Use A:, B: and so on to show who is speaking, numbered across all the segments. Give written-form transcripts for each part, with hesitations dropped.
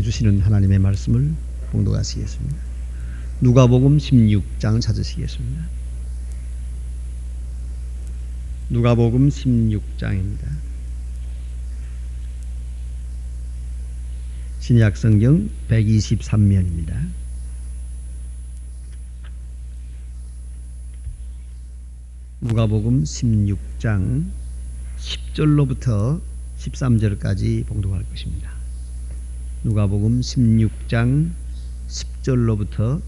A: 주시는 하나님의 말씀을 봉독하시겠습니다. 누가복음 16장 찾으시겠습니다. 누가복음 16장입니다. 신약성경 123면입니다. 누가복음 16장 10절로부터 13절까지 봉독할 것입니다. 누가복음 16장 10절로부터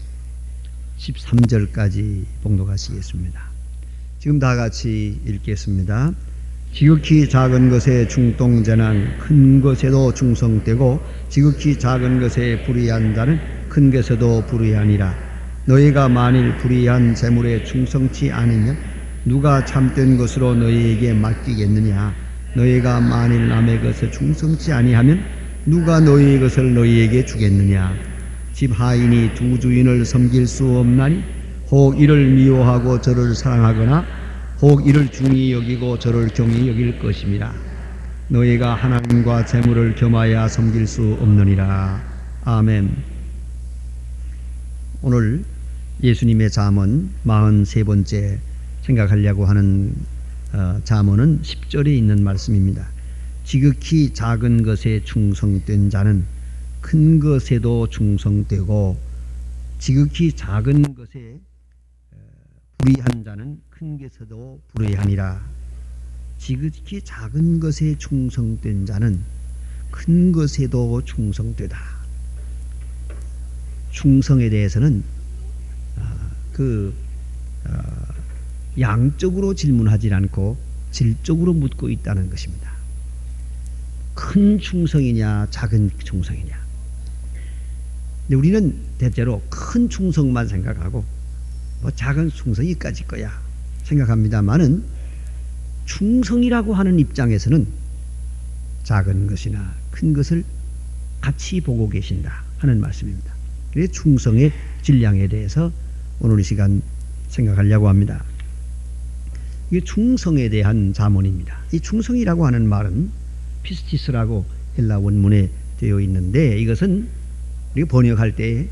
A: 13절까지 봉독하시겠습니다. 지금 다 같이 읽겠습니다. 지극히 작은 것에 충동전한 큰 것에도 충성되고 지극히 작은 것에 불의한 자는 큰 것에도 불의하니라. 너희가 만일 불의한 재물에 충성치 않으면 누가 참된 것으로 너희에게 맡기겠느냐. 너희가 만일 남의 것에 충성치 아니하면 누가 너희의 것을 너희에게 주겠느냐. 집 하인이 두 주인을 섬길 수 없나니 혹 이를 미워하고 저를 사랑하거나 혹 이를 중히 여기고 저를 경히 여길 것임이라. 너희가 하나님과 재물을 겸하여 섬길 수 없느니라. 아멘. 오늘 예수님의 잠언 43번째 생각하려고 하는 잠언은 10절에 있는 말씀입니다. 지극히 작은 것에 충성된 자는 큰 것에도 충성되고 지극히 작은 것에 불의한 자는 큰 것에도 불의하니라. 지극히 작은 것에 충성된 자는 큰 것에도 충성되다. 충성에 대해서는 양적으로 질문하지 않고 질적으로 묻고 있다는 것입니다. 큰 충성이냐 작은 충성이냐. 근데 우리는 대체로 큰 충성만 생각하고 작은 충성이 까짓 거야 생각합니다만은 충성이라고 하는 입장에서는 작은 것이나 큰 것을 같이 보고 계신다 하는 말씀입니다. 그래서 충성의 질량에 대해서 오늘 이 시간 생각하려고 합니다. 이게 충성에 대한 잠언입니다. 이 충성이라고 하는 말은 피스티스라고 헬라 원문에 되어 있는데 이것은 우리가 번역할 때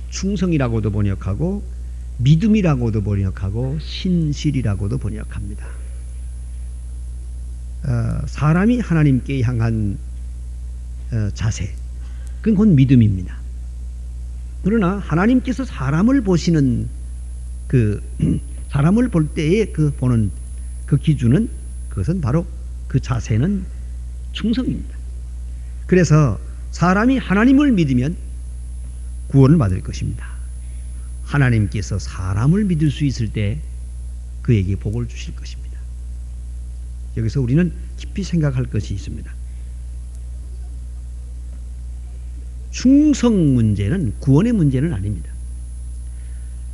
A: 충성이라고도 번역하고 믿음이라고도 번역하고 신실이라고도 번역합니다. 사람이 하나님께 향한 자세, 그건 곧 믿음입니다. 그러나 하나님께서 사람을 보시는 사람을 볼 때의 보는 그 기준은 그것은 바로 그 자세는 충성입니다. 그래서 사람이 하나님을 믿으면 구원을 받을 것입니다. 하나님께서 사람을 믿을 수 있을 때 그에게 복을 주실 것입니다. 여기서 우리는 깊이 생각할 것이 있습니다. 충성 문제는 구원의 문제는 아닙니다.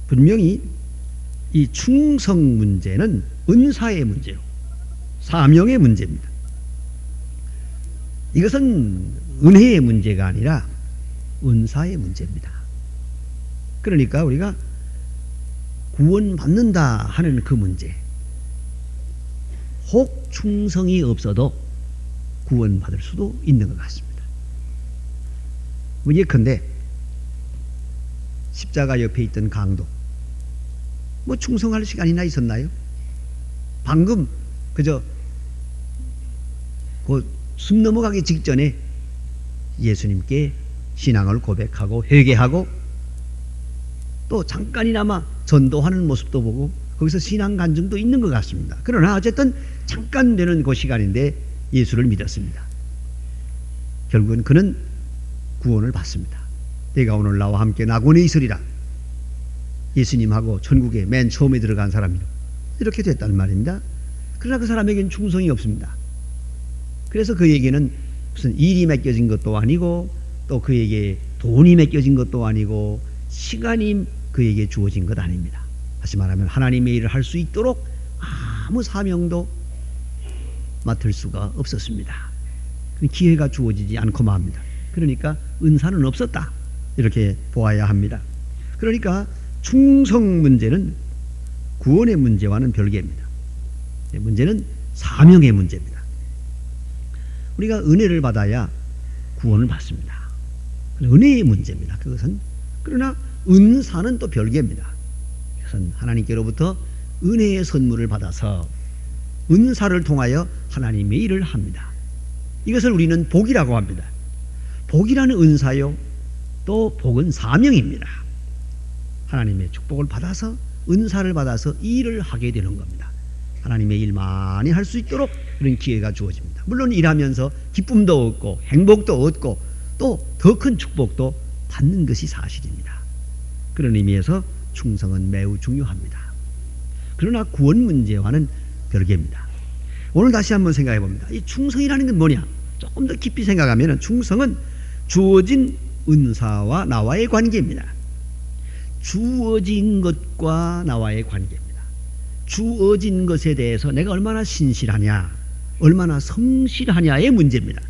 A: 분명히 이 충성 문제는 은사의 문제요, 사명의 문제입니다. 이것은 은혜의 문제가 아니라 은사의 문제입니다. 그러니까 우리가 구원받는다 하는 그 문제, 혹 충성이 없어도 구원받을 수도 있는 것 같습니다. 예컨대 십자가 옆에 있던 강도, 충성할 시간이나 있었나요? 방금 그저 숨 넘어가기 직전에 예수님께 신앙을 고백하고 회개하고 또 잠깐이나마 전도하는 모습도 보고 거기서 신앙 간증도 있는 것 같습니다. 그러나 어쨌든 잠깐 되는 그 시간인데 예수를 믿었습니다. 결국은 그는 구원을 받습니다. 내가 오늘 나와 함께 낙원에 있으리라. 예수님하고 천국에 맨 처음에 들어간 사람이요, 이렇게 됐단 말입니다. 그러나 그 사람에게는 충성이 없습니다. 그래서 그에게는 무슨 일이 맡겨진 것도 아니고 또 그에게 돈이 맡겨진 것도 아니고 시간이 그에게 주어진 것 아닙니다. 다시 말하면 하나님의 일을 할 수 있도록 아무 사명도 맡을 수가 없었습니다. 기회가 주어지지 않고 맙니다. 그러니까 은사는 없었다, 이렇게 보아야 합니다. 그러니까 충성 문제는 구원의 문제와는 별개입니다. 문제는 사명의 문제입니다. 우리가 은혜를 받아야 구원을 받습니다. 은혜의 문제입니다. 그것은. 그러나 은사는 또 별개입니다. 그것은 하나님께로부터 은혜의 선물을 받아서 은사를 통하여 하나님의 일을 합니다. 이것을 우리는 복이라고 합니다. 복이라는 은사요, 또 복은 사명입니다. 하나님의 축복을 받아서 은사를 받아서 일을 하게 되는 겁니다. 하나님의 일 많이 할 수 있도록 그런 기회가 주어집니다. 물론 일하면서 기쁨도 얻고 행복도 얻고 또 더 큰 축복도 받는 것이 사실입니다. 그런 의미에서 충성은 매우 중요합니다. 그러나 구원 문제와는 별개입니다. 오늘 다시 한번 생각해 봅니다. 이 충성이라는 건 뭐냐? 조금 더 깊이 생각하면 충성은 주어진 은사와 나와의 관계입니다. 주어진 것과 나와의 관계입니다. 주어진 것에 대해서 내가 얼마나 신실하냐, 얼마나 성실하냐의 문제입니다.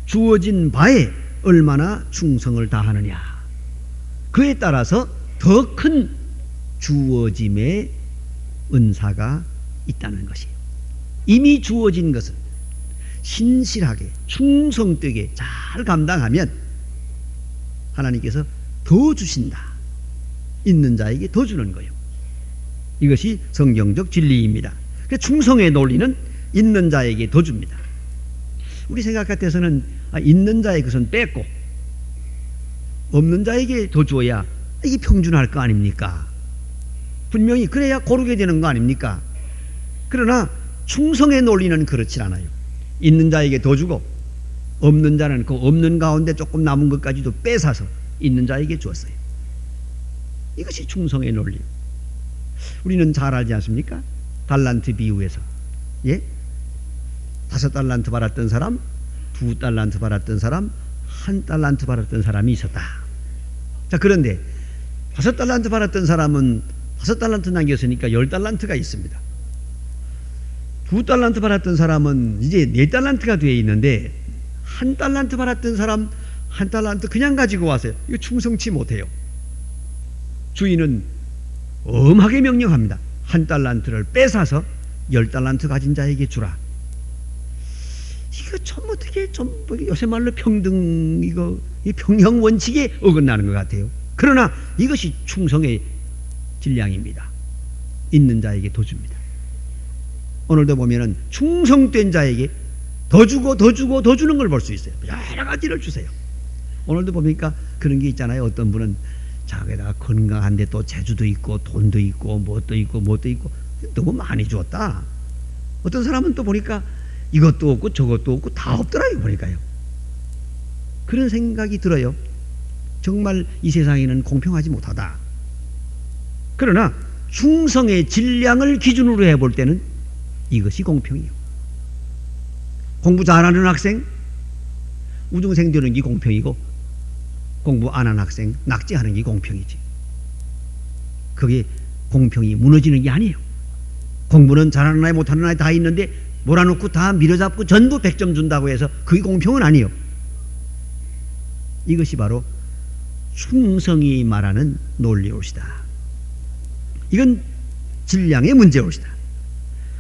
A: 주어진 바에 얼마나 충성을 다하느냐, 그에 따라서 더 큰 주어짐의 은사가 있다는 것이에요. 이미 주어진 것을 신실하게 충성되게 잘 감당하면 하나님께서 더 주신다. 있는 자에게 더 주는 거예요. 이것이 성경적 진리입니다. 충성의 논리는 있는 자에게 더 줍니다. 우리 생각 같아서는 있는 자의 것은 뺏고 없는 자에게 더 줘야 이게 평준할 거 아닙니까? 분명히 그래야 고르게 되는 거 아닙니까? 그러나 충성의 논리는 그렇지 않아요. 있는 자에게 더 주고 없는 자는 그 없는 가운데 조금 남은 것까지도 뺏어서 있는 자에게 주었어요. 이것이 충성의 논리. 우리는 잘 알지 않습니까? 달란트 비유에서, 예? 5달란트 받았던 사람, 2달란트 받았던 사람, 1달란트 받았던 사람이 있었다. 자, 그런데 5달란트 받았던 사람은 5달란트 남겼으니까 10달란트가 있습니다. 2달란트 받았던 사람은 이제 4달란트가 되어 있는데 1달란트 받았던 사람 1달란트 그냥 가지고 왔어요. 이거 충성치 못해요. 주인은 엄하게 명령합니다. 1달란트를 뺏어서 10달란트 가진 자에게 주라. 이거 좀 어떻게 좀 요새 말로 평등 이 평형 원칙에 어긋나는 것 같아요. 그러나 이것이 충성의 질량입니다. 있는 자에게 더 줍니다. 오늘도 보면은 충성된 자에게 더 주고 더 주고 더 주는 걸 볼 수 있어요. 여러 가지를 주세요. 오늘도 보니까 그런 게 있잖아요. 어떤 분은 자기가 건강한데 또 재주도 있고 돈도 있고 뭣도 있고 너무 많이 줬다. 어떤 사람은 또 보니까 이것도 없고 저것도 없고 다 없더라고요. 보니까요. 그런 생각이 들어요. 정말 이 세상에는 공평하지 못하다. 그러나 충성의 질량을 기준으로 해볼 때는 이것이 공평이요. 공부 잘하는 학생 우등생 되는 게 공평이고 공부 안 하는 학생 낙제하는 게 공평이지. 그게 공평이 무너지는 게 아니에요. 공부는 잘하는 아이 못하는 아이 다 있는데 몰아놓고 다 밀어잡고 전부 100점 준다고 해서 그게 공평은 아니에요. 이것이 바로 충성이 말하는 논리올시다. 이건 질량의 문제올시다.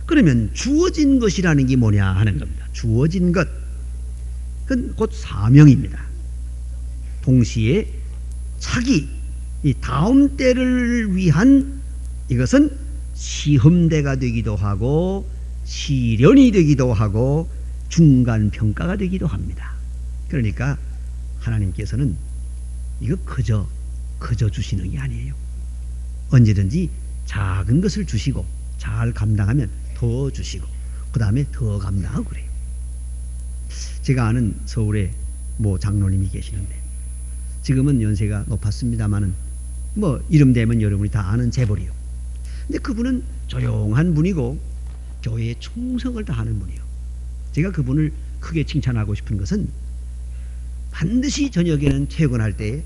A: 그러면 주어진 것이라는 게 뭐냐 하는 겁니다. 주어진 것, 그건 곧 사명입니다. 동시에 차기, 이 다음 때를 위한 이것은 시험대가 되기도 하고 시련이 되기도 하고 중간평가가 되기도 합니다. 그러니까 하나님께서는 이거 그저 주시는 게 아니에요. 언제든지 작은 것을 주시고 잘 감당하면 더 주시고 그 다음에 더 감당하고 그래요. 제가 아는 서울에 모 장로님이 계시는데 지금은 연세가 높았습니다마는 뭐 이름 되면 여러분이 다 아는 재벌이요. 근데 그분은 조용한 분이고 교회에 충성을 다하는 분이요. 제가 그분을 크게 칭찬하고 싶은 것은 반드시 저녁에는 퇴근할 때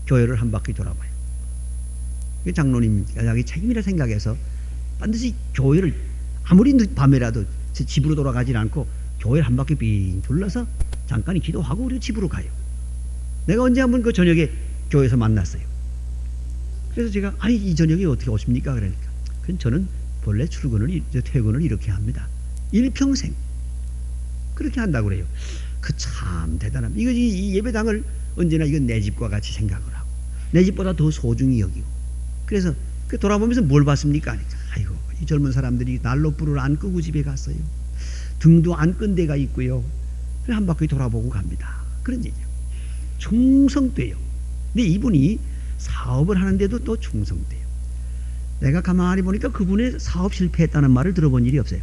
A: 교회를 한 바퀴 돌아봐요. 장로님이 자기 책임이라 생각해서 반드시 교회를 아무리 밤에라도 집으로 돌아가질 않고 교회를 한 바퀴 빙 둘러서 잠깐 기도하고 우리 집으로 가요. 내가 언제 한번 그 저녁에 교회에서 만났어요. 그래서 제가 아니 이 저녁에 어떻게 오십니까? 그러니까 저는 본래 퇴근을 이렇게 합니다. 일평생 그렇게 한다고 그래요. 그 참 대단합니다. 이거 이 예배당을 언제나 이건 내 집과 같이 생각을 하고 내 집보다 더 소중히 여기고 그래서 그 돌아보면서 뭘 봤습니까? 아이고 이 젊은 사람들이 난로불을 안 끄고 집에 갔어요. 등도 안 끈 데가 있고요. 한 바퀴 돌아보고 갑니다. 그런 얘기예요. 충성돼요. 근데 이분이 사업을 하는데도 또 충성돼요. 내가 가만히 보니까 그분의 사업 실패했다는 말을 들어본 일이 없어요.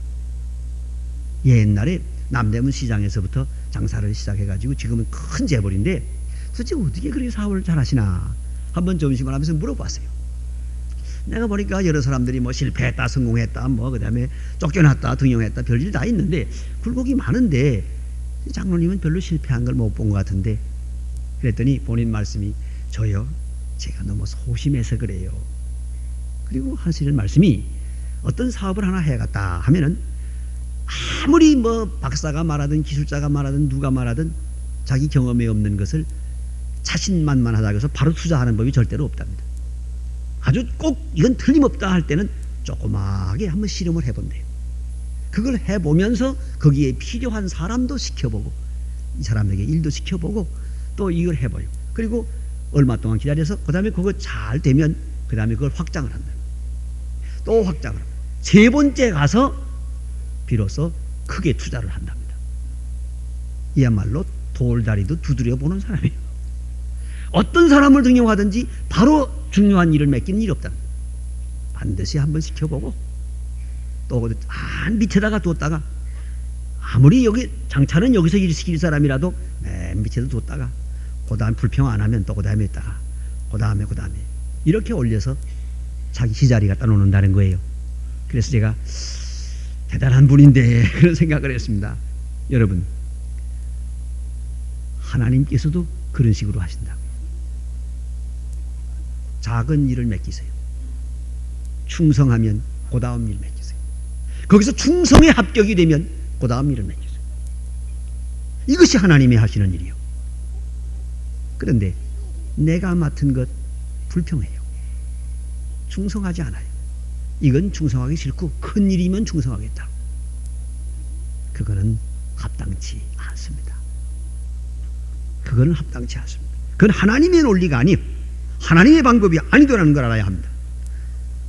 A: 옛날에 남대문 시장에서부터 장사를 시작해가지고 지금은 큰 재벌인데 도대체 어떻게 그렇게 사업을 잘하시나 한번 점심을 하면서 물어봤어요. 내가 보니까 여러 사람들이 뭐 실패했다 성공했다 뭐 그다음에 쫓겨났다 등용했다 별일 다 있는데 굴곡이 많은데 장로님은 별로 실패한 걸 못 본 것 같은데 그랬더니 본인 말씀이 저요 제가 너무 소심해서 그래요. 그리고 하시는 말씀이 어떤 사업을 하나 해갔다 하면은 아무리 뭐 박사가 말하든 기술자가 말하든 누가 말하든 자기 경험에 없는 것을 자신만만하다고 해서 바로 투자하는 법이 절대로 없답니다. 아주 꼭 이건 틀림없다 할 때는 조그맣게 한번 실험을 해본대요. 그걸 해보면서 거기에 필요한 사람도 시켜보고 이 사람에게 일도 시켜보고 또 이걸 해봐요. 그리고 얼마 동안 기다려서 그 다음에 그거 잘 되면 그 다음에 그걸 확장을 한다. 또 확장을 합니다. 세 번째 가서 비로소 크게 투자를 한답니다. 이야말로 돌다리도 두드려 보는 사람이에요. 어떤 사람을 등용하든지 바로 중요한 일을 맡기는 일이 없답니다. 반드시 한번 시켜보고 또 밑에다가 뒀다가 아무리 여기 장차는 여기서 일 시킬 사람이라도 맨 밑에도 뒀다가 그 다음 불평 안 하면 또 그 다음에 있다가 그 다음에 이렇게 올려서 자기 시자리 갖다 놓는다는 거예요. 그래서 제가 대단한 분인데 그런 생각을 했습니다. 여러분 하나님께서도 그런 식으로 하신다고요. 작은 일을 맡기세요. 충성하면 그 다음 일 맡기세요. 거기서 충성에 합격이 되면 그 다음 일을 맡기세요. 이것이 하나님이 하시는 일이요. 그런데 내가 맡은 것 불평해요. 충성하지 않아요. 이건 충성하기 싫고 큰 일이면 충성하겠다. 그거는 합당치 않습니다. 그거는 합당치 않습니다. 그건 하나님의 논리가 아니에요. 하나님의 방법이 아니더라는 걸 알아야 합니다.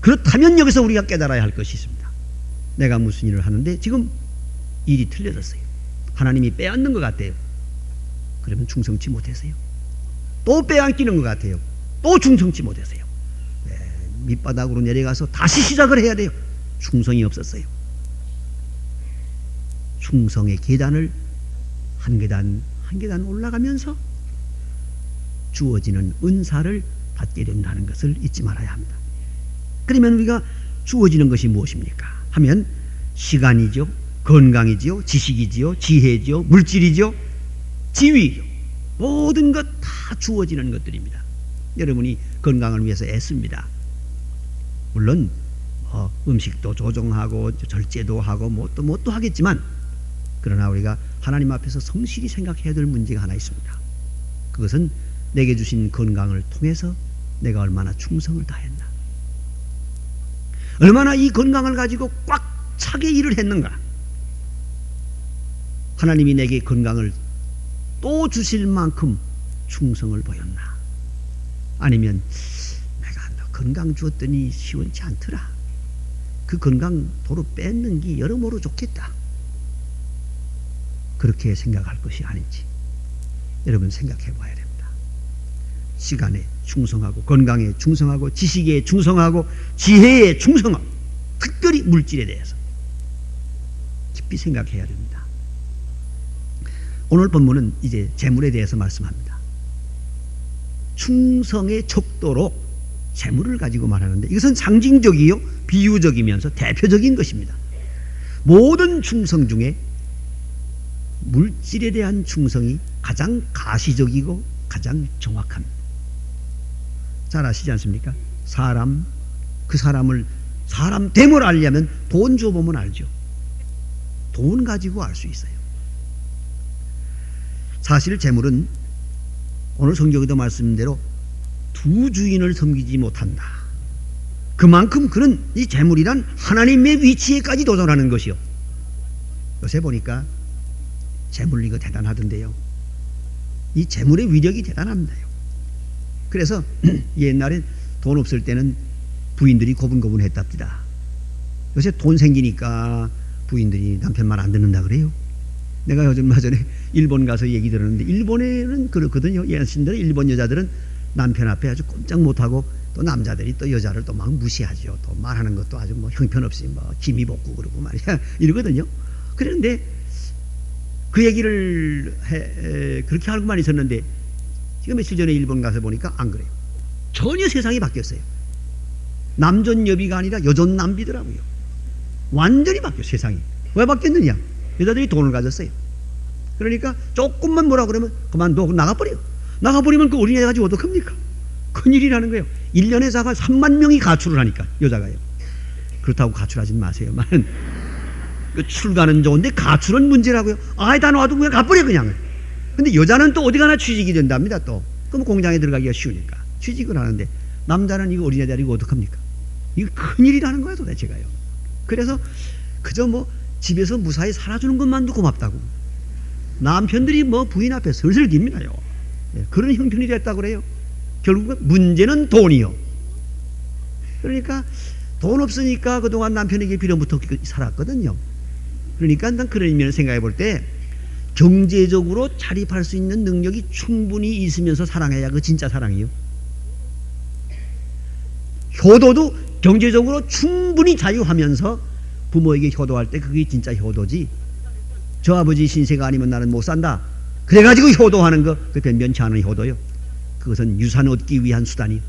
A: 그렇다면 여기서 우리가 깨달아야 할 것이 있습니다. 내가 무슨 일을 하는데 지금 일이 틀려졌어요. 하나님이 빼앗는 것 같아요. 그러면 충성치 못했어요. 또 빼앗기는 것 같아요. 또 충성치 못했어요. 밑바닥으로 내려가서 다시 시작을 해야 돼요. 충성이 없었어요. 충성의 계단을 한 계단 한 계단 올라가면서 주어지는 은사를 받게 된다는 것을 잊지 말아야 합니다. 그러면 우리가 주어지는 것이 무엇입니까? 하면 시간이죠, 건강이지요, 지식이지요, 지혜지요, 물질이죠, 지위죠. 모든 것 다 주어지는 것들입니다. 여러분이 건강을 위해서 애씁니다. 물론 음식도 조정하고 절제도 하고 뭣도 하겠지만 그러나 우리가 하나님 앞에서 성실히 생각해야 될 문제가 하나 있습니다. 그것은 내게 주신 건강을 통해서 내가 얼마나 충성을 다했나, 얼마나 이 건강을 가지고 꽉 차게 일을 했는가. 하나님이 내게 건강을 또 주실 만큼 충성을 보였나, 아니면 내가 너 건강 주었더니 시원치 않더라, 그 건강 도로 뺏는 게 여러모로 좋겠다, 그렇게 생각할 것이 아닌지 여러분 생각해 봐야 됩니다. 시간에 충성하고 건강에 충성하고 지식에 충성하고 지혜에 충성하고 특별히 물질에 대해서 깊이 생각해야 됩니다. 오늘 본문은 이제 재물에 대해서 말씀합니다. 충성의 척도로 재물을 가지고 말하는데 이것은 상징적이요 비유적이면서 대표적인 것입니다. 모든 충성 중에 물질에 대한 충성이 가장 가시적이고 가장 정확합니다. 잘 아시지 않습니까? 그 사람을 사람 됨을 알려면 돈 줘보면 알죠. 돈 가지고 알 수 있어요. 사실 재물은 오늘 성경에도 말씀대로 두 주인을 섬기지 못한다. 그만큼 그는 이 재물이란 하나님의 위치에까지 도전하는 것이요. 요새 보니까 재물 이거 대단하던데요. 이 재물의 위력이 대단합니다요. 그래서 옛날엔 돈 없을 때는 부인들이 고분고분했답니다. 요새 돈 생기니까 부인들이 남편 말 안 듣는다 그래요. 내가 요즘 전에 일본 가서 얘기 들었는데 일본에는 그렇거든요. 예신들은 일본 여자들은 남편 앞에 아주 꼼짝 못하고 또 남자들이 또 여자를 또 막 무시하죠. 또 말하는 것도 아주 뭐 형편없이 뭐 기미 볶고 그러고 말이야 이러거든요. 그런데 그 얘기를 그렇게 알고만 있었는데 지금 며칠 전에 일본 가서 보니까 안 그래요. 전혀 세상이 바뀌었어요. 남존여비가 아니라 여존남비더라고요. 완전히 바뀌었어요. 세상이. 왜 바뀌었느냐? 여자들이 돈을 가졌어요. 그러니까 조금만 뭐라 그러면 그만둬 나가버려. 나가버리면 그 어린애 가지고 어떡합니까? 큰일이라는 거예요. 1년에 자가 3만 명이 가출을 하니까 여자가요. 그렇다고 가출하진 마세요만 그 출가는 좋은데 가출은 문제라고요. 아예 다 놔두고 그냥 가버려 그냥. 근데 여자는 또 어디 가나 취직이 된답니다. 또 그럼 공장에 들어가기가 쉬우니까 취직을 하는데 남자는 이거 어린애 데리고 어떡합니까? 이거 큰일이라는 거야 도대체가요. 그래서 그저 뭐 집에서 무사히 살아주는 것만도 고맙다고 남편들이 뭐 부인 앞에 슬슬 깁니다요. 그런 형편이 됐다고 그래요. 결국은 문제는 돈이요. 그러니까 돈 없으니까 그동안 남편에게 빌어붙어 살았거든요. 그러니까 난 그런 면을 생각해 볼 때 경제적으로 자립할 수 있는 능력이 충분히 있으면서 사랑해야 그 진짜 사랑이요. 효도도 경제적으로 충분히 자유하면서 부모에게 효도할 때 그게 진짜 효도지. 저 아버지 신세가 아니면 나는 못 산다. 그래가지고 효도하는 거 그 변변치 않은 효도요. 그것은 유산 얻기 위한 수단이요.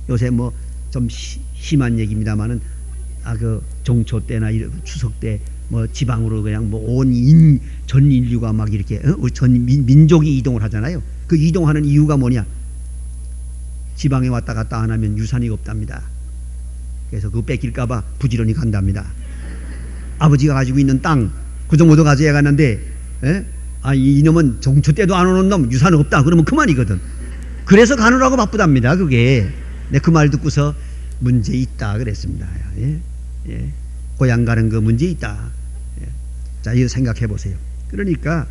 A: 요새 뭐 좀 심한 얘기입니다만은 그 종초 때나 추석 때 뭐 지방으로 그냥 뭐 전 인류가 막 이렇게 전 민족이 이동을 하잖아요. 그 이동하는 이유가 뭐냐? 지방에 왔다 갔다 안 하면 유산이 없답니다. 그래서 그거 뺏길까봐 부지런히 간답니다. 아버지가 가지고 있는 땅 그 정도도 가져야 가는데 이놈은 종초 때도 안 오는 놈 유산 없다 그러면 그만이거든. 그래서 가느라고 바쁘답니다. 그게 그 말 듣고서 문제 있다 그랬습니다. 예. 고향 가는 거 문제 있다. 예. 자, 이거 생각해 보세요. 그러니까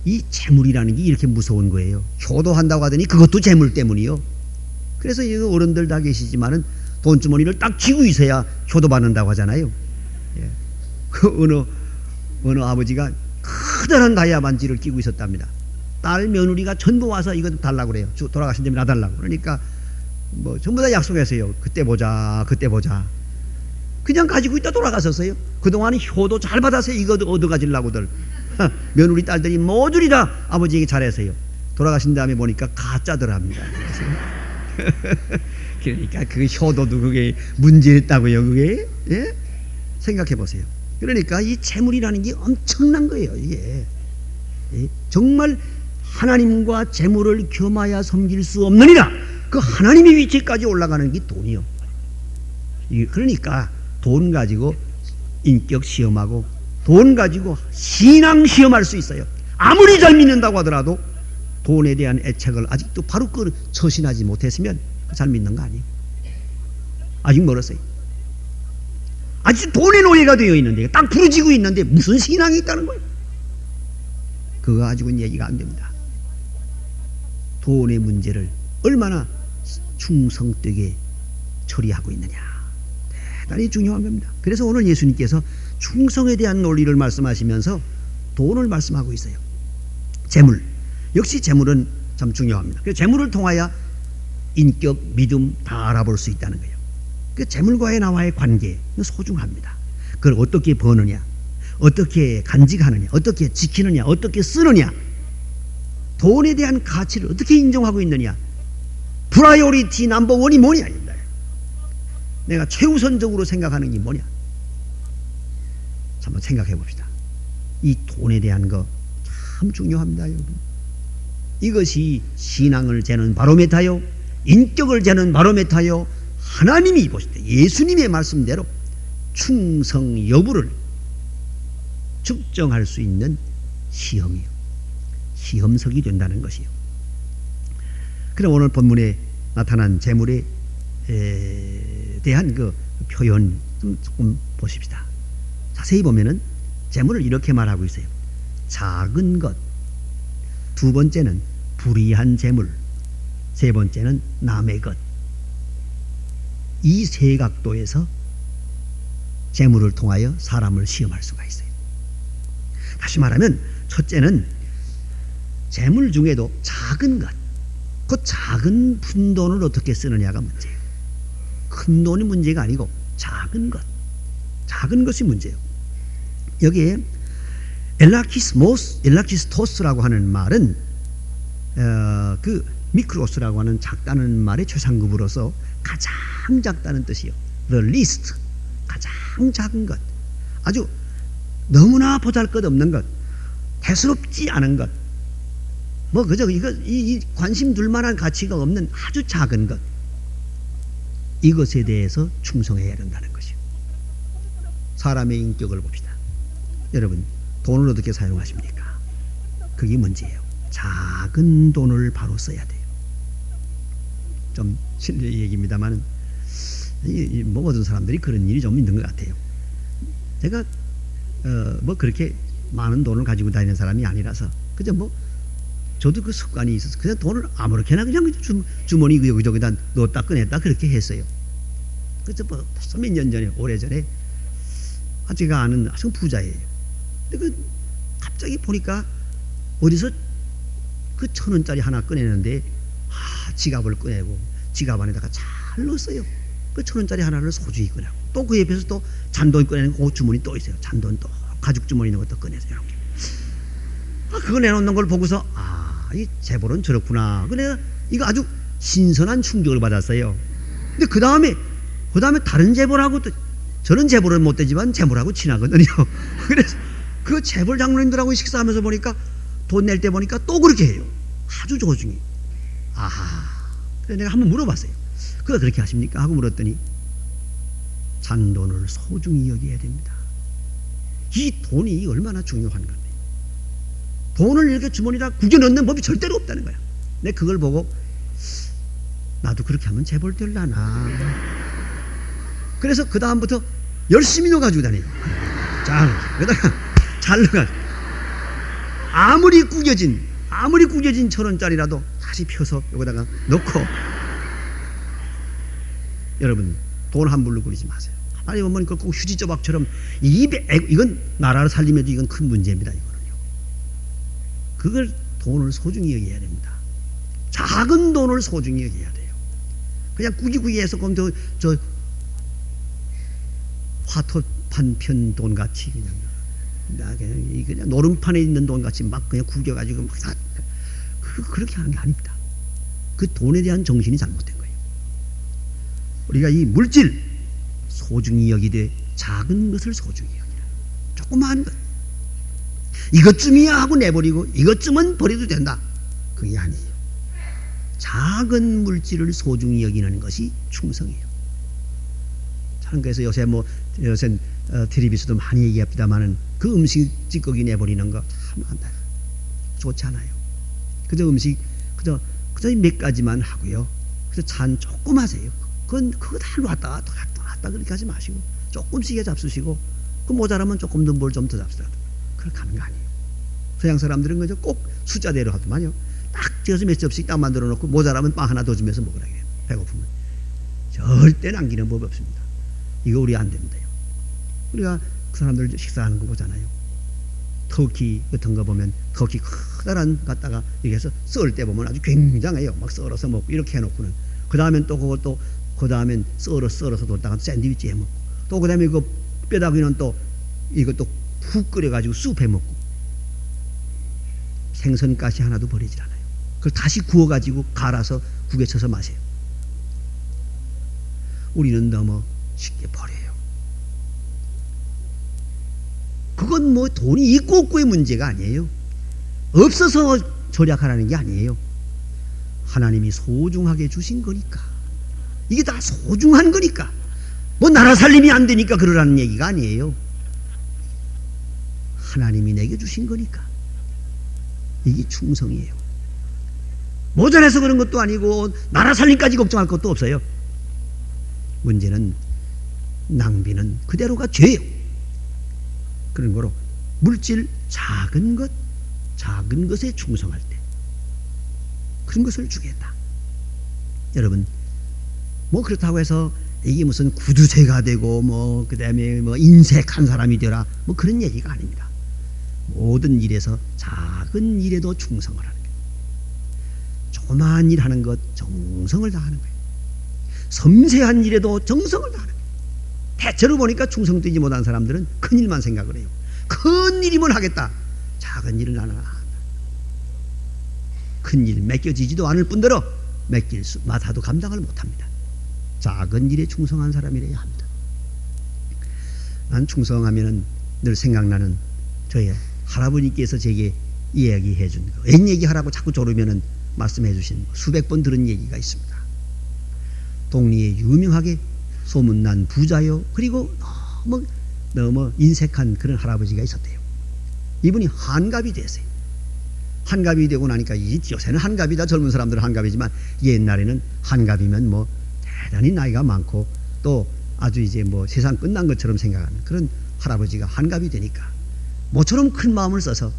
A: 이 재물이라는 게 이렇게 무서운 거예요. 효도한다고 하더니 그것도 재물 때문이요. 그래서 이 어른들 다 계시지만은 돈주머니를 딱 쥐고 있어야 효도받는다고 하잖아요. 예. 그 어느 아버지가 커다란 다이아 반지를 끼고 있었답니다. 딸 며느리가 전부 와서 이거 달라고 그래요. 돌아가신 다음에 놔달라고. 그러니까 뭐 전부 다 약속했어요. 그때 보자. 그냥 가지고 있다 돌아갔었어요. 그동안 효도 잘 받아서 이거 얻어 가지려고들 며느리 딸들이 모조리 다 아버지에게 잘해서요. 돌아가신 다음에 보니까 가짜더랍니다. 그러니까 그 효도도 그게 문제였다고요. 그게 예? 생각해 보세요. 그러니까 이 재물이라는 게 엄청난 거예요. 이게 정말 하나님과 재물을 겸하여 섬길 수 없느니라. 그 하나님의 위치까지 올라가는 게 돈이요. 그러니까 돈 가지고 인격 시험하고 돈 가지고 신앙 시험할 수 있어요. 아무리 잘 믿는다고 하더라도 돈에 대한 애착을 아직도 바로 처신하지 못했으면 잘 믿는 거 아니에요. 아직 멀었어요. 아직 돈의 노예가 되어 있는데 딱 부러지고 있는데 무슨 신앙이 있다는 거예요. 그거 가지고는 얘기가 안 됩니다. 돈의 문제를 얼마나 충성되게 처리하고 있느냐 대단히 중요한 겁니다. 그래서 오늘 예수님께서 충성에 대한 논리를 말씀하시면서 돈을 말씀하고 있어요. 재물 역시 재물은 참 중요합니다. 그래서 재물을 통하여 인격, 믿음 다 알아볼 수 있다는 거예요. 그 재물과의 나와의 관계 소중합니다. 그걸 어떻게 버느냐, 어떻게 간직하느냐, 어떻게 지키느냐, 어떻게 쓰느냐, 돈에 대한 가치를 어떻게 인정하고 있느냐, 프라이오리티 넘버 원이 뭐냐, 내가 최우선적으로 생각하는 게 뭐냐. 한번 생각해 봅시다. 이 돈에 대한 거 참 중요합니다, 여러분. 이것이 신앙을 재는 바로메타요, 인격을 재는 바로메타요, 하나님이 보실 때 예수님의 말씀대로 충성 여부를 측정할 수 있는 시험이요, 시험석이 된다는 것이요. 그럼 오늘 본문에 나타난 재물에 대한 그 표현 좀 조금 보십시다. 자세히 보면은 재물을 이렇게 말하고 있어요. 작은 것, 두 번째는 불이한 재물, 세 번째는 남의 것. 이 세 각도에서 재물을 통하여 사람을 시험할 수가 있어요. 다시 말하면 첫째는 재물 중에도 작은 것, 그 작은 푼돈을 어떻게 쓰느냐가 문제예요. 큰 돈이 문제가 아니고 작은 것, 작은 것이 문제예요. 여기에 엘라키스토스라고 하는 말은 그 미크로스라고 하는 작다는 말의 최상급으로서 가장 작다는 뜻이요. The least, 가장 작은 것, 아주 너무나 보잘것없는 것, 대수롭지 않은 것, 뭐 그저 이 관심 둘 만한 가치가 없는 아주 작은 것, 이것에 대해서 충성해야 된다는 것이요. 사람의 인격을 봅시다. 여러분, 돈을 어떻게 사용하십니까? 그게 문제예요. 작은 돈을 바로 써야 돼요. 좀 실례 얘기입니다만 뭐 모든 사람들이 그런 일이 좀 있는 것 같아요. 제가 뭐 그렇게 많은 돈을 가지고 다니는 사람이 아니라서 그저 뭐 저도 그 습관이 있어서 그냥 돈을 아무렇게나 그냥 주머니 여기저기다 넣었다 꺼냈다 그렇게 했어요. 그저 뭐 벌써 몇 년 전에, 오래전에 제가 아는 아주 부자예요. 근데 갑자기 보니까 어디서 그 1,000원짜리 하나 꺼내는데 지갑을 꺼내고 지갑 안에다가 잘 넣었어요. 그 1,000원짜리 하나를 소중히 꺼내고 또 그 옆에서 또 잔돈 꺼내는 그 주머니 또 있어요. 잔돈 또 가죽 주머니 있는 것도 꺼내서 이렇게. 그거 내놓는 걸 보고서 이 재벌은 저렇구나. 그래 이거 아주 신선한 충격을 받았어요. 근데 그 다음에 다른 재벌하고 또 저는 재벌은 못 되지만 재벌하고 친하거든요. 그래서 그 재벌 장로님들하고 식사하면서 보니까 돈 낼 때 보니까 또 그렇게 해요. 아주 조중히. 그래서 내가 한번 물어봤어요. 그거 그렇게 하십니까? 하고 물었더니 잔돈을 소중히 여겨야 됩니다. 이 돈이 얼마나 중요한 건데 돈을 이렇게 주머니에다 구겨 넣는 법이 절대로 없다는 거야. 내가 그걸 보고 나도 그렇게 하면 재벌 되려나. 그래서 그 다음부터 열심히 넣어가지고 다녀요. 여기다가 잘 넣어가지고 아무리 구겨진 1,000원짜리라도 다시 펴서 여기다가 넣고. 여러분, 돈 함부로 그리지 마세요. 아니 보면 꼭 휴지 조각처럼 이건 나라를 살림에도 이건 큰 문제입니다. 이거는요. 그걸 돈을 소중히 여겨야 됩니다. 작은 돈을 소중히 여겨야 돼요. 그냥 구기구기해서 그럼 저 화토판 편 돈같이 그냥 노름판에 있는 돈같이 막 그냥 구겨가지고 막 그렇게 하는 게 아닙니다. 그 돈에 대한 정신이 잘못된 거예요. 우리가 이 물질 소중히 여기되 작은 것을 소중히 여기라. 조그마한 것 이것쯤이야 하고 내버리고 이것쯤은 버려도 된다. 그게 아니에요. 작은 물질을 소중히 여기는 것이 충성이에요. 저는 그래서 요새 텔레비전도 많이 얘기합니다만은 그 음식 찌꺼기 내버리는 거 참 좋지 않아요. 그저 음식 그저 몇 가지만 하고요. 그래서 잔 조금 하세요. 그거 다 놨다 그렇게 하지 마시고 조금씩에 잡수시고 그 모자라면 조금 더 뭘 좀 더 잡수라도 그렇게 하는 거 아니에요. 서양 사람들은 그저 꼭 숫자대로 하더만요. 딱 지어서 몇 접시 딱 만들어 놓고 모자라면 빵 하나 더 주면서 먹으라 그래요. 배고프면. 절대 남기는 법이 없습니다. 이거 우리 안 됩니다요. 우리가 그 사람들 식사하는 거 보잖아요. 터키 같은 거 보면 터키 커다란 갖다가 여기서 썰 때 보면 아주 굉장해요. 막 썰어서 먹고 이렇게 해놓고는 그 다음엔 또 그것도 그 다음엔 썰어서 뒀다가 샌드위치 해 먹고 또 그 다음에 그 뼈다귀는 또 이것도 푹 끓여가지고 쑥 해 먹고 생선가시 하나도 버리질 않아요. 그걸 다시 구워가지고 갈아서 국에 쳐서 마세요. 우리는 너무 쉽게 버려요. 그건 뭐 돈이 있고 없고의 문제가 아니에요. 없어서 절약하라는 게 아니에요. 하나님이 소중하게 주신 거니까. 이게 다 소중한 거니까. 뭐 나라 살림이 안 되니까 그러라는 얘기가 아니에요. 하나님이 내게 주신 거니까. 이게 충성이에요. 모자라서 그런 것도 아니고 나라 살림까지 걱정할 것도 없어요. 문제는 낭비는 그대로가 죄예요. 그런 거로 물질 작은 것에 충성할 때 그런 것을 주겠다. 여러분, 뭐 그렇다고 해서 이게 무슨 구두쇠가 되고 뭐 그다음에 뭐 인색한 사람이 되라 뭐 그런 얘기가 아닙니다. 모든 일에서 작은 일에도 충성을 하는 거예요. 조그마한 일 하는 것 정성을 다하는 거예요. 섬세한 일에도 정성을 다하는 거예요. 대체로 보니까 충성되지 못한 사람들은 큰 일만 생각을 해요. 큰 일이면 하겠다. 작은 일을 나는 안 한다. 큰 일 맡겨지지도 않을 뿐더러 맡길 수 맡아도 감당을 못합니다. 작은 일에 충성한 사람이래야 합니다. 난 충성하면은 늘 생각나는 저희 할아버지께서 제게 이야기해 준 거. 옛 얘기하라고 자꾸 조르면은 말씀해 주신 수백 번 들은 얘기가 있습니다. 동리에 유명하게 소문난 부자요. 그리고 너무 인색한 그런 할아버지가 있었대요. 이분이 한갑이 됐어요. 한갑이 되고 나니까 요새는 한갑이다. 젊은 사람들은 한갑이지만 옛날에는 한갑이면 뭐 대단히 나이가 많고 또 아주 이제 뭐 세상 끝난 것처럼 생각하는 그런 할아버지가 한갑이 되니까 모처럼 큰 마음을 써서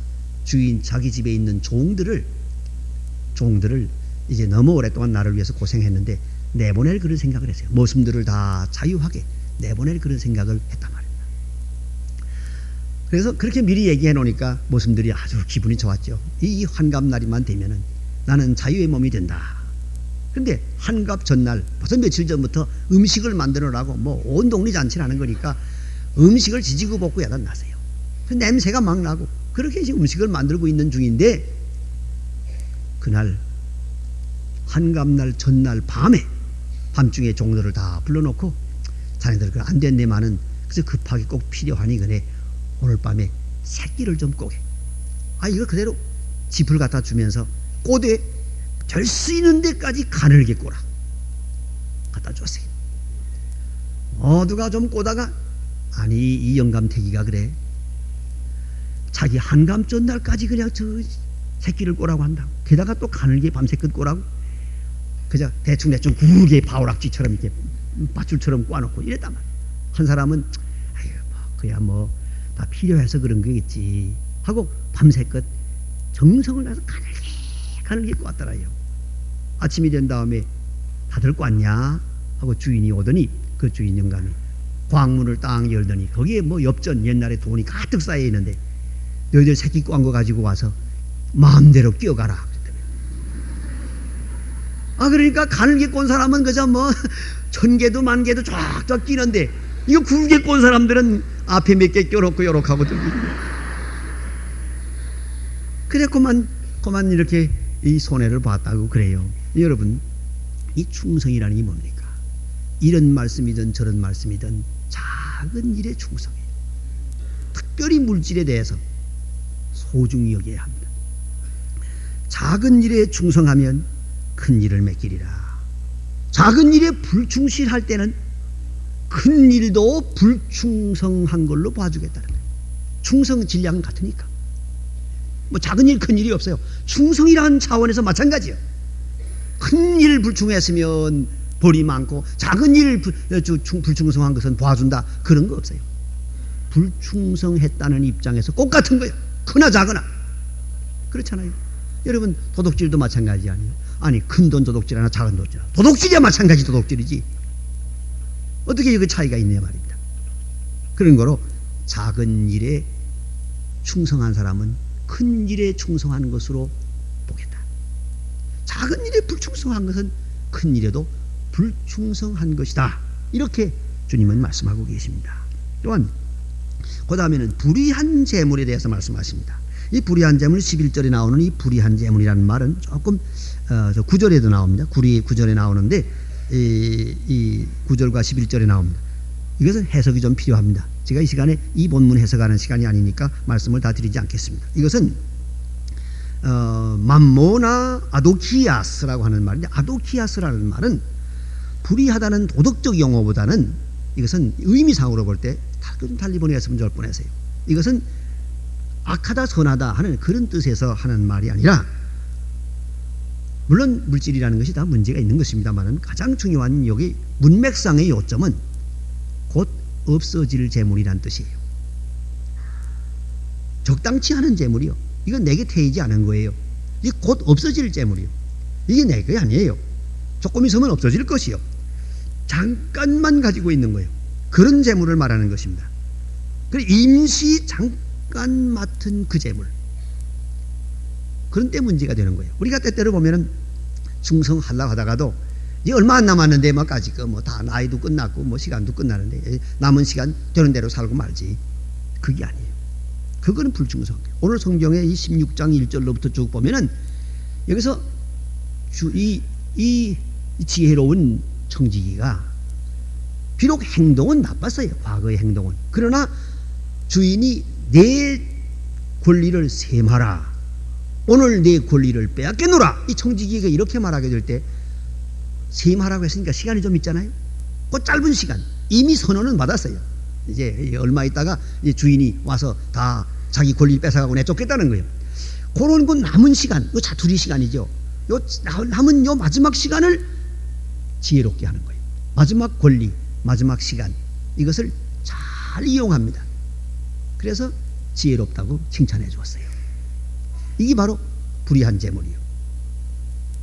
A: 주인 자기 집에 있는 종들을 이제 너무 오랫동안 나를 위해서 고생했는데 내보낼 그런 생각을 했어요. 모습들을 다 자유하게 내보낼 그런 생각을 했단 말입니다. 그래서 그렇게 미리 얘기해 놓으니까 모습들이 아주 기분이 좋았죠. 이 한갑날이만 되면은 나는 자유의 몸이 된다. 근데 한갑 전날 벌써 며칠 전부터 음식을 만들어라고 뭐 온 동네 잔치를 하는 거니까 음식을 지지고 볶고 야단 나세요. 그 냄새가 막 나고 그렇게 이제 음식을 만들고 있는 중인데 그날 한갑날 전날 밤중에 종들을 다 불러놓고 자네들 그 안 됐네만은 그래서 급하게 꼭 필요하니 그래 오늘 밤에 새끼를 좀 꼬게. 이거 그대로 짚을 갖다 주면서 꼬대 될 수 있는 데까지 가늘게 꼬라 갖다 줬어요. 모두가 좀 꼬다가 아니 이 영감태기가 그래 자기 한감 전날까지 그냥 저 새끼를 꼬라고 한다. 게다가 또 가늘게 밤새껏 꼬라고 그저 대충 굵게 바오락지처럼 이렇게 밧줄처럼 꽈놓고 이랬단 말이야. 한 사람은 그야 뭐 다 필요해서 그런 거겠지 하고 밤새껏 정성을 다해서 가늘게 꽈더라요. 아침이 된 다음에 다들 꽈냐 하고 주인이 오더니 그 주인 영감이 광문을 딱 열더니 거기에 뭐 엽전 옛날에 돈이 가득 쌓여 있는데 너희들 새끼 꽈 거 가지고 와서 마음대로 끼워가라. 그러니까 가늘게 꼰 사람은 그저 뭐 1000개도 10,000개도 쫙쫙 끼는데 이거 굵게 꼰 사람들은 앞에 몇 개 껴놓고 요렇게 하고 그래 그만 이렇게 이 손해를 봤다고 그래요. 여러분 이 충성이라는 게 뭡니까? 이런 말씀이든 저런 말씀이든 작은 일에 충성해요. 특별히 물질에 대해서 소중히 여겨야 합니다. 작은 일에 충성하면 큰 일을 맡기리라. 작은 일에 불충실할 때는 큰 일도 불충성한 걸로 봐주겠다는 거예요. 충성 질량은 같으니까. 뭐 작은 일 큰 일이 없어요. 충성이라는 차원에서 마찬가지예요. 큰 일 불충했으면 벌이 많고 작은 일 불충성한 것은 봐준다 그런 거 없어요. 불충성했다는 입장에서 꼭 같은 거예요. 크나 작으나 그렇잖아요. 여러분 도둑질도 마찬가지 아니에요. 아니 큰 돈 도둑질하나 작은 도둑질 도둑질이야 마찬가지 도둑질이지. 어떻게 여기 차이가 있냐 말입니다. 그런 거로 작은 일에 충성한 사람은 큰 일에 충성하는 것으로 보겠다. 작은 일에 불충성한 것은 큰 일에도 불충성한 것이다. 이렇게 주님은 말씀하고 계십니다. 또한 그 다음에는 불의한 재물에 대해서 말씀하십니다. 이 불의한 재물 11절에 나오는 이 불의한 재물이라는 말은 조금 9절에도 나옵니다. 9절에 나오는데 이 9절과 11절에 나옵니다. 이것은 해석이 좀 필요합니다. 제가 이 시간에 이 본문 해석하는 시간이 아니니까 말씀을 다 드리지 않겠습니다. 이것은 맘모나 아도키아스라고 하는 말인데 아도키아스라는 말은 불의하다는 도덕적 용어보다는 이것은 의미상으로 볼 때 좀 달리 번역했으면 좋을 뻔했어요. 이것은 악하다 선하다 하는 그런 뜻에서 하는 말이 아니라 물론 물질이라는 것이 다 문제가 있는 것입니다만 가장 중요한 여기 문맥상의 요점은 곧 없어질 재물이란 뜻이에요. 적당치 않은 재물이요. 이건 내게 태이지 않은 거예요. 이게 곧 없어질 재물이요. 이게 내 게 아니에요. 조금 있으면 없어질 것이요. 잠깐만 가지고 있는 거예요. 그런 재물을 말하는 것입니다. 그래 임시 잠깐 맡은 그 재물. 그런 때 문제가 되는 거예요. 우리가 때때로 보면은 충성하려고 하다가도 이제 얼마 안 남았는데 막 아직 뭐 다 나이도 끝났고 뭐 시간도 끝나는데 남은 시간 되는 대로 살고 말지. 그게 아니에요. 그거는 불충성. 오늘 성경의 이 16장 1절로부터 쭉 보면은 여기서 이 지혜로운 청지기가 비록 행동은 나빴어요. 과거의 행동은. 그러나 주인이 내 권리를 셈하라. 오늘 내 권리를 빼앗겠노라. 이 청지기가 이렇게 말하게 될 때 셈하라고 했으니까 시간이 좀 있잖아요. 그 짧은 시간 이미 선언은 받았어요. 이제 얼마 있다가 이제 주인이 와서 다 자기 권리를 뺏어가고 내쫓겠다는 거예요. 그런 건 남은 시간, 요 자투리 시간이죠. 요 남은 요 마지막 시간을 지혜롭게 하는 거예요. 마지막 권리, 마지막 시간 이것을 잘 이용합니다. 그래서 지혜롭다고 칭찬해 주었어요. 이게 바로 불의한 재물이요.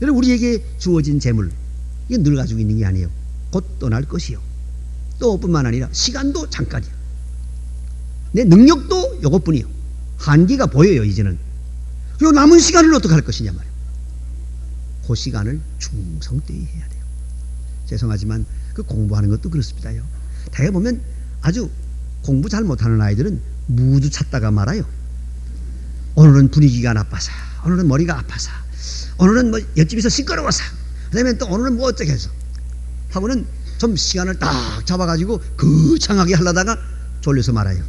A: 여러분 우리에게 주어진 재물 이게 늘 가지고 있는 게 아니에요. 곧 떠날 것이요. 또 뿐만 아니라 시간도 잠깐이야. 내 능력도 요것뿐이요. 한계가 보여요 이제는. 그리고 남은 시간을 어떻게 할 것이냐 말이에요. 그 시간을 충성되이 해야 돼요. 죄송하지만 그 공부하는 것도 그렇습니다요. 대개 보면 아주 공부 잘 못하는 아이들은 무드 찾다가 말아요. 오늘은 분위기가 나빠서, 오늘은 머리가 아파서, 오늘은 뭐 옆집에서 시끄러워서, 그다음에 또 오늘은 뭐 어쩌게 해서 하고는 좀 시간을 딱 잡아가지고 거창하게 하려다가 졸려서 말아요.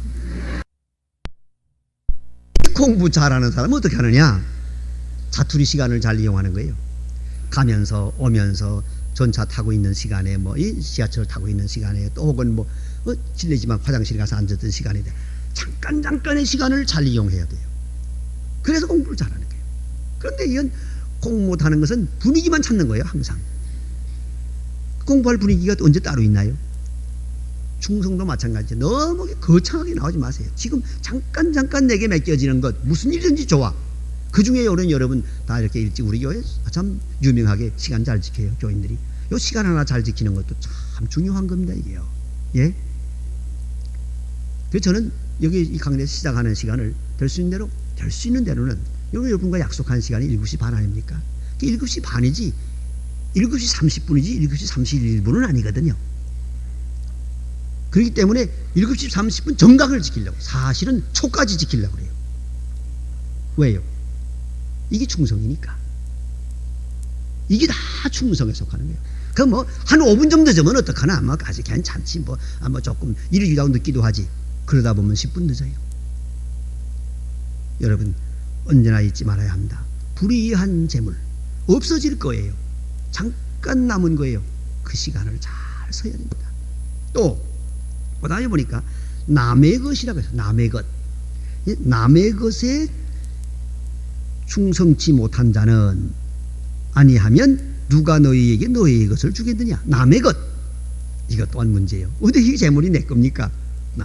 A: 공부 잘하는 사람은 어떻게 하느냐? 자투리 시간을 잘 이용하는 거예요. 가면서 오면서 전차 타고 있는 시간에 뭐 이 지하철 타고 있는 시간에 또 혹은 뭐 실례지만 화장실 가서 앉았던 시간에 잠깐의 시간을 잘 이용해야 돼요. 그래서 공부를 잘하는 거예요. 그런데 이건 공부 못하는 것은 분위기만 찾는 거예요. 항상 공부할 분위기가 또 언제 따로 있나요? 충성도 마찬가지죠. 너무 거창하게 나오지 마세요. 지금 잠깐 내게 맡겨지는 것 무슨 일든지 좋아. 그 중에 여러분 다 이렇게 일찍 우리 교회 참 유명하게 시간 잘 지켜요. 교인들이 요 시간 하나 잘 지키는 것도 참 중요한 겁니다. 이게요. 예. 그래서 저는 여기 이 강좌 시작하는 시간을 될 수 있는 대로는 여러분과 약속한 시간이 7시 반 아닙니까? 7시 반이지 7시 30분이지 7시 31분은 아니거든요. 그렇기 때문에 7시 30분 정각을 지키려고 사실은 초까지 지키려고 그래요. 왜요? 이게 충성이니까. 이게 다 충성에 속하는 거예요. 그 뭐 한 5분 정도 늦으면 어떡하나? 뭐 아직 괜찮지. 뭐 조금 이르기도 하고 늦기도 하지. 그러다 보면 10분 늦어요. 여러분 언제나 잊지 말아야 합니다. 불의한 재물 없어질 거예요. 잠깐 남은 거예요. 그 시간을 잘 써야 됩니다. 또 그다음에 보니까 남의 것이라고 해서 남의 것. 남의 것에 충성치 못한 자는 아니하면 누가 너희에게 너희의 것을 주겠느냐. 남의 것. 이것 또한 문제예요. 어디 이 재물이 내 겁니까?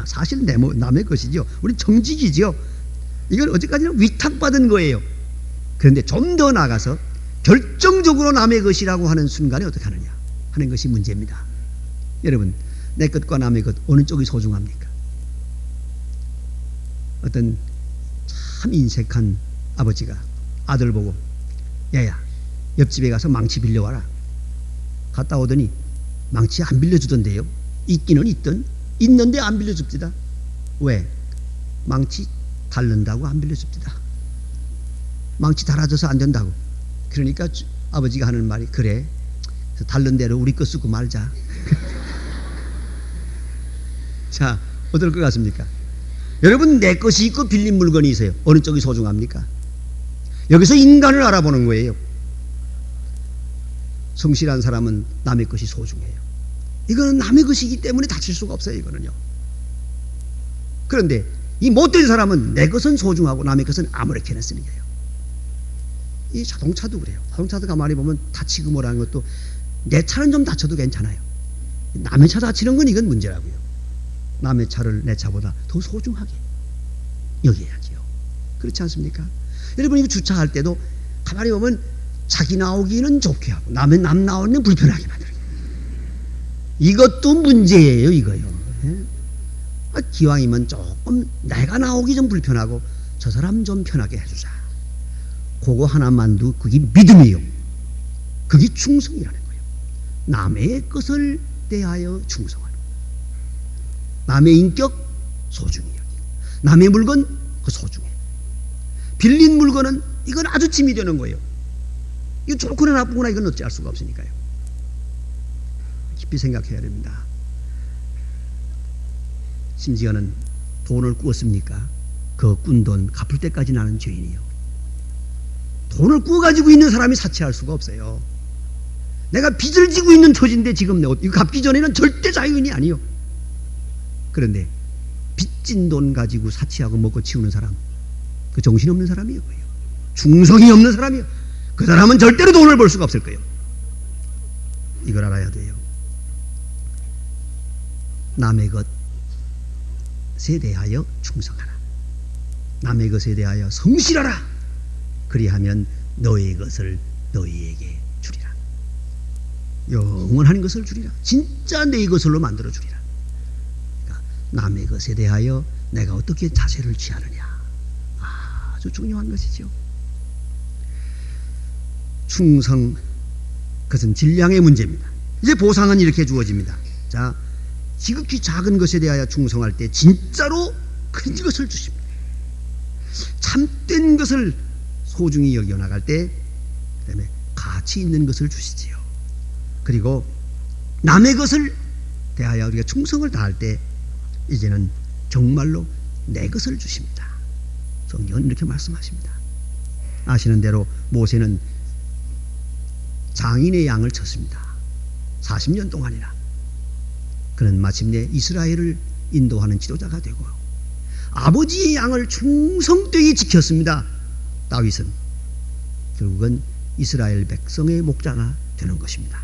A: 사실 남의 것이죠. 우리 정직이죠. 이건 어제까지는 위탁받은 거예요. 그런데 좀 더 나아가서 결정적으로 남의 것이라고 하는 순간에 어떻게 하느냐 하는 것이 문제입니다. 여러분 내 것과 남의 것 어느 쪽이 소중합니까? 어떤 참 인색한 아버지가 아들 보고 야야 옆집에 가서 망치 빌려와라. 갔다 오더니 망치 안 빌려주던데요. 있기는 있는데 안 빌려줍니다. 왜? 망치 닳는다고 안 빌려줍니다. 망치 닳아져서 안 된다고. 그러니까 아버지가 하는 말이 그래 닳는 대로 우리 거 쓰고 말자. 자 어떨 것 같습니까? 여러분 내 것이 있고 빌린 물건이 있어요. 어느 쪽이 소중합니까? 여기서 인간을 알아보는 거예요. 성실한 사람은 남의 것이 소중해요. 이거는 남의 것이기 때문에 다칠 수가 없어요. 이거는요. 그런데 이 못된 사람은 내 것은 소중하고 남의 것은 아무렇게나 쓰는 거예요. 이 자동차도 그래요. 자동차도 가만히 보면 다치고 뭐라는 것도 내 차는 좀 다쳐도 괜찮아요. 남의 차 다치는 건 이건 문제라고요. 남의 차를 내 차보다 더 소중하게 여겨야지요. 그렇지 않습니까? 여러분 이거 주차할 때도 가만히 보면 자기 나오기는 좋게 하고 남 나오는 불편하게 만들고 이것도 문제예요 이거요. 예? 기왕이면 조금 내가 나오기 좀 불편하고 저 사람 좀 편하게 해주자. 그거 하나만도 그게 믿음이요. 그게 충성이라는 거예요. 남의 것을 대하여 충성하는 거예요. 남의 인격 소중히 여기고 남의 물건 그 소중해. 빌린 물건은 이건 아주 짐이 되는 거예요. 이거 좋거나 나쁘거나 이건 어찌할 수가 없으니까요. 깊이 생각해야 됩니다. 심지어는 돈을 꾸었습니까? 그 꾼 돈 갚을 때까지 나는 죄인이요. 돈을 꾸어가지고 있는 사람이 사치할 수가 없어요. 내가 빚을 지고 있는 처지인데 지금 이거 갚기 전에는 절대 자유인이 아니요. 그런데 빚진 돈 가지고 사치하고 먹고 치우는 사람, 그 정신없는 사람이에요. 충성이 없는 사람이에요. 그 사람은 절대로 돈을 벌 수가 없을 거예요. 이걸 알아야 돼요. 남의 것에 대하여 충성하라. 남의 것에 대하여 성실하라. 그리하면 너의 것을 너희에게 주리라. 영원한 것을 주리라. 진짜 내 것으로 만들어 주리라. 그러니까 남의 것에 대하여 내가 어떻게 자세를 취하느냐, 아주 중요한 것이죠. 충성, 그것은 질량의 문제입니다. 이제 보상은 이렇게 주어집니다. 자, 지극히 작은 것에 대하여 충성할 때 진짜로 큰 것을 주십니다. 참된 것을 소중히 여겨 나갈 때 그다음에 가치 있는 것을 주시지요. 그리고 남의 것을 대하여 우리가 충성을 다할 때 이제는 정말로 내 것을 주십니다. 성경은 이렇게 말씀하십니다. 아시는 대로 모세는 장인의 양을 쳤습니다. 40년 동안이나. 그는 마침내 이스라엘을 인도하는 지도자가 되고 아버지의 양을 충성되게 지켰습니다. 다윗은 결국은 이스라엘 백성의 목자가 되는 것입니다.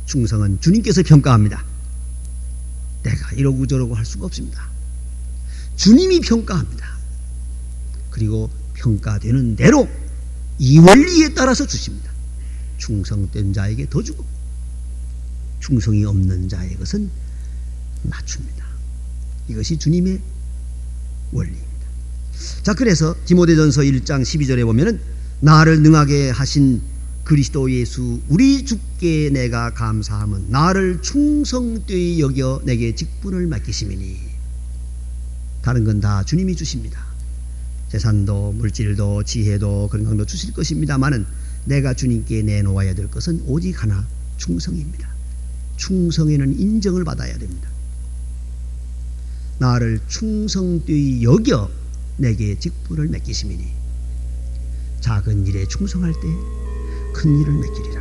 A: 충성은 주님께서 평가합니다. 내가 이러고 저러고 할 수가 없습니다. 주님이 평가합니다. 그리고 평가되는 대로 이 원리에 따라서 주십니다. 충성된 자에게 더 주고 충성이 없는 자의 것은 낮춥니다. 이것이 주님의 원리입니다. 자, 그래서 디모데전서 1장 12절에 보면은 나를 능하게 하신 그리스도 예수 우리 주께 내가 감사함은 나를 충성되이 여겨 내게 직분을 맡기심이니. 다른 건 다 주님이 주십니다. 재산도 물질도 지혜도 건강도 주실 것입니다마는 내가 주님께 내놓아야 될 것은 오직 하나, 충성입니다. 충성에는 인정을 받아야 됩니다. 나를 충성되이 여겨 내게 직분을 맡기심이니. 작은 일에 충성할 때 큰 일을 맡기리라.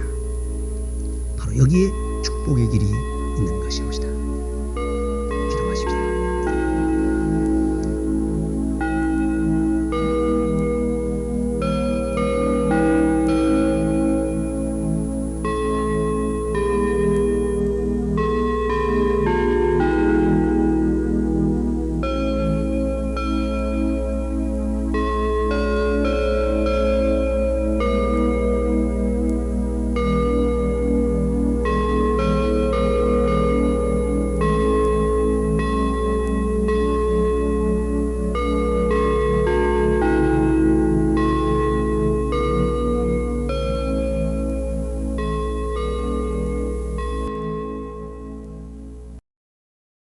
A: 바로 여기에 축복의 길이